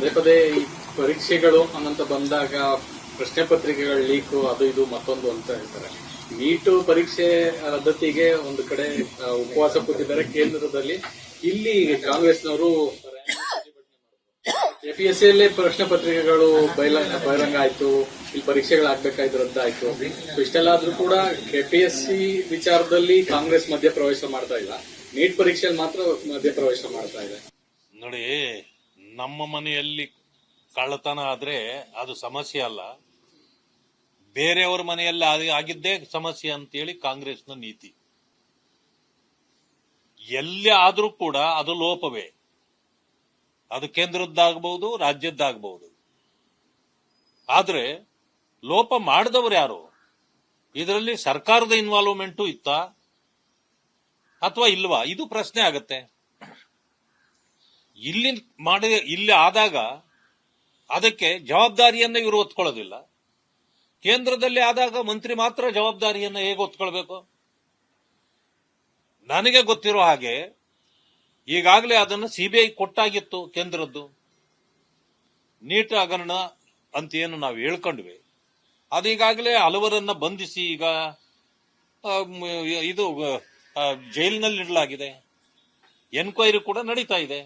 ಪದೇ ಪದೇ ಈ ಪರೀಕ್ಷೆಗಳು ಅನ್ನಂತ ಬಂದಾಗ ಪ್ರಶ್ನೆ ಪತ್ರಿಕೆಗಳ ಲೀಕು ಅದು ಇದು ಮತ್ತೊಂದು ಅಂತ ಹೇಳ್ತಾರೆ. ನೀಟು ಪರೀಕ್ಷೆ ರದ್ದತಿಗೆ ಒಂದು ಕಡೆ ಉಪವಾಸ ಕೂತಿದ್ದಾರೆ ಕೇಂದ್ರದಲ್ಲಿ. ಇಲ್ಲಿ ಕಾಂಗ್ರೆಸ್ನವರು ಕೆಪಿಎಸ್ಸಿಯಲ್ಲೇ ಪ್ರಶ್ನೆ ಪತ್ರಿಕೆಗಳು ಬಹಿರಂಗ ಆಯ್ತು, ಇಲ್ಲಿ ಪರೀಕ್ಷೆಗಳಾಗಬೇಕಾಯ್ತು ರದ್ದಾಯ್ತು. ಇಷ್ಟೆಲ್ಲ ಆದ್ರೂ ಕೂಡ ಕೆಪಿಎಸ್ಸಿ ವಿಚಾರದಲ್ಲಿ ಕಾಂಗ್ರೆಸ್ ಮಧ್ಯಪ್ರವೇಶ ಮಾಡ್ತಾ ಇಲ್ಲ, ನೀಟ್ ಪರೀಕ್ಷೆಯಲ್ಲಿ ಮಾತ್ರ ಮಧ್ಯಪ್ರವೇಶ ಮಾಡ್ತಾ ಇದೆ. ನೋಡಿ, ನಮ್ಮ ಮನೆಯಲ್ಲಿ ಕಳ್ಳತನ ಆದ್ರೆ ಅದು ಸಮಸ್ಯೆ ಅಲ್ಲ, ಬೇರೆಯವರ ಮನೆಯಲ್ಲಿ ಆಗಿದ್ದೇ ಸಮಸ್ಯೆ ಅಂತೇಳಿ ಕಾಂಗ್ರೆಸ್ನ ನೀತಿ. ಎಲ್ಲಿ ಆದ್ರೂ ಕೂಡ ಅದು ಲೋಪವೇ, ಅದು ಕೇಂದ್ರದ್ದಾಗಬಹುದು ರಾಜ್ಯದ್ದಾಗಬಹುದು. ಆದ್ರೆ ಲೋಪ ಮಾಡಿದವರು ಯಾರು? ಇದರಲ್ಲಿ ಸರ್ಕಾರದ ಇನ್ವಾಲ್ವ್ಮೆಂಟು ಇತ್ತಾ ಅಥವಾ ಇಲ್ವಾ, ಇದು ಪ್ರಶ್ನೆ ಆಗತ್ತೆ. ಇಲ್ಲಿ ಆದಾಗ ಅದಕ್ಕೆ ಜವಾಬ್ದಾರಿಯನ್ನ ಇವರು ಹೊತ್ಕೊಳ್ಳೋದಿಲ್ಲ. ಕೇಂದ್ರದಲ್ಲಿ ಆದಾಗ ಮಂತ್ರಿ ಮಾತ್ರ ಜವಾಬ್ದಾರಿಯನ್ನ ಹೇಗೆ ಹೊತ್ಕೊಳ್ಬೇಕು? ನನಗೆ ಗೊತ್ತಿರೋ ಹಾಗೆ ಈಗಾಗಲೇ ಅದನ್ನು ಸಿಬಿಐ ಕೊಟ್ಟಾಗಿತ್ತು ಕೇಂದ್ರದ್ದು. ನೀಟ್ ಹಗರಣ ಅಂತ ಏನು ನಾವು ಹೇಳ್ಕೊಂಡ್ವಿ, ಅದು ಈಗಾಗಲೇ ಹಲವರನ್ನ ಬಂಧಿಸಿ ಈಗ ಇದು ಜೈಲಿನಲ್ಲಿ ಇಡಲಾಗಿದೆ, ಎನ್ಕ್ವೈರಿ ಕೂಡ ನಡೀತಾ ಇದೆ.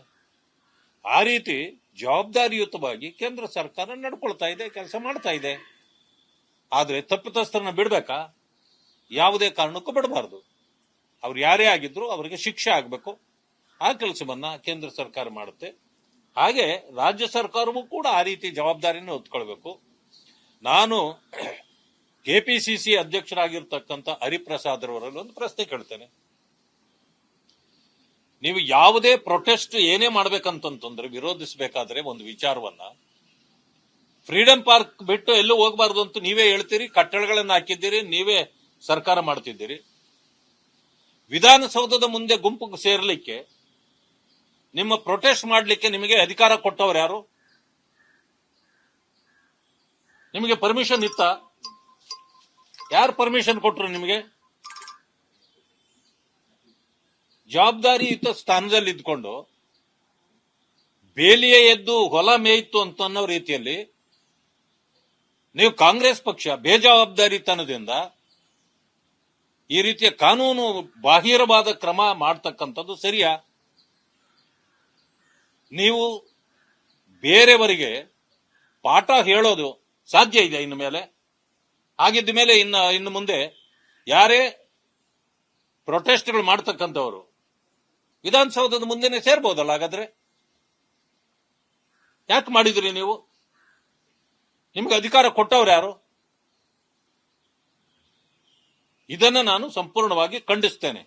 ಆ ರೀತಿ ಜವಾಬ್ದಾರಿಯುತವಾಗಿ ಕೇಂದ್ರ ಸರ್ಕಾರ ನಡ್ಕೊಳ್ತಾ ಇದೆ, ಕೆಲಸ ಮಾಡ್ತಾ ಇದೆ. ಆದ್ರೆ ತಪ್ಪಿತಸ್ಥರನ್ನ ಬಿಡ್ಬೇಕಾ? ಯಾವುದೇ ಕಾರಣಕ್ಕೂ ಬಿಡಬಾರದು. ಅವ್ರು ಯಾರೇ ಆಗಿದ್ರು ಅವರಿಗೆ ಶಿಕ್ಷೆ ಆಗಬೇಕು. ಆ ಕೆಲಸವನ್ನ ಕೇಂದ್ರ ಸರ್ಕಾರ ಮಾಡುತ್ತೆ. ಹಾಗೆ ರಾಜ್ಯ ಸರ್ಕಾರವೂ ಕೂಡ ಆ ರೀತಿ ಜವಾಬ್ದಾರಿಯನ್ನು ಹೊತ್ಕೊಳ್ಬೇಕು. ನಾನು ಕೆಪಿಸಿಸಿ ಅಧ್ಯಕ್ಷರಾಗಿರ್ತಕ್ಕಂಥ ಹರಿಪ್ರಸಾದ್ ಅವರಲ್ಲಿ ಒಂದು ಪ್ರಶ್ನೆ ಕೇಳ್ತೇನೆ. ನೀವು ಯಾವುದೇ ಪ್ರೊಟೆಸ್ಟ್ ಏನೇ ಮಾಡ್ಬೇಕಂತಂದ್ರೆ, ವಿರೋಧಿಸಬೇಕಾದ್ರೆ ಒಂದು ವಿಚಾರವನ್ನ, ಫ್ರೀಡಂ ಪಾರ್ಕ್ ಬಿಟ್ಟು ಎಲ್ಲೂ ಹೋಗಬಾರ್ದು ಅಂತ ನೀವೇ ಹೇಳ್ತೀರಿ, ಕಟ್ಟಡಗಳನ್ನು ಹಾಕಿದ್ದೀರಿ, ನೀವೇ ಸರ್ಕಾರ ಮಾಡ್ತಿದ್ದೀರಿ. ವಿಧಾನಸೌಧದ ಮುಂದೆ ಗುಂಪು ಸೇರ್ಲಿಕ್ಕೆ, ನಿಮ್ಮ ಪ್ರೊಟೆಸ್ಟ್ ಮಾಡಲಿಕ್ಕೆ ನಿಮಗೆ ಅಧಿಕಾರ ಕೊಟ್ಟವ್ರು ಯಾರು? ನಿಮಗೆ ಪರ್ಮಿಷನ್ ಇತ್ತ? ಯಾರು ಪರ್ಮಿಷನ್ ಕೊಟ್ರು ನಿಮಗೆ? ಜವಾಬ್ದಾರಿಯುತ ಸ್ಥಾನದಲ್ಲಿ ಇದ್ಕೊಂಡು ಬೇಲಿಯೇ ಎದ್ದು ಹೊಲ ಮೇಯಿತ್ತು ಅಂತ ಅನ್ನೋ ರೀತಿಯಲ್ಲಿ ನೀವು ಕಾಂಗ್ರೆಸ್ ಪಕ್ಷ ಬೇಜವಾಬ್ದಾರಿತನದಿಂದ ಈ ರೀತಿಯ ಕಾನೂನು ಬಾಹಿರವಾದ ಕ್ರಮ ಮಾಡ್ತಕ್ಕಂಥದ್ದು ಸರಿಯಾ? ನೀವು ಬೇರೆಯವರಿಗೆ ಪಾಠ ಹೇಳೋದು ಸಾಧ್ಯ ಇದೆ ಇನ್ನು ಮೇಲೆ? ಆಗಿದ್ದ ಮೇಲೆ ಇನ್ನು ಮುಂದೆ ಯಾರೇ ಪ್ರೊಟೆಸ್ಟ್ಗಳು ಮಾಡ್ತಕ್ಕಂಥವ್ರು ವಿಧಾನಸೌಧದ ಮುಂದೆನೆ ಸೇರ್ಬೋದಲ್ಲ? ಹಾಗಾದ್ರೆ ಯಾಕೆ ಮಾಡಿದ್ರಿ ನೀವು? ನಿಮ್ಗೆ ಅಧಿಕಾರ ಕೊಟ್ಟವ್ರು ಯಾರು? ಇದನ್ನ ನಾನು ಸಂಪೂರ್ಣವಾಗಿ ಖಂಡಿಸ್ತೇನೆ.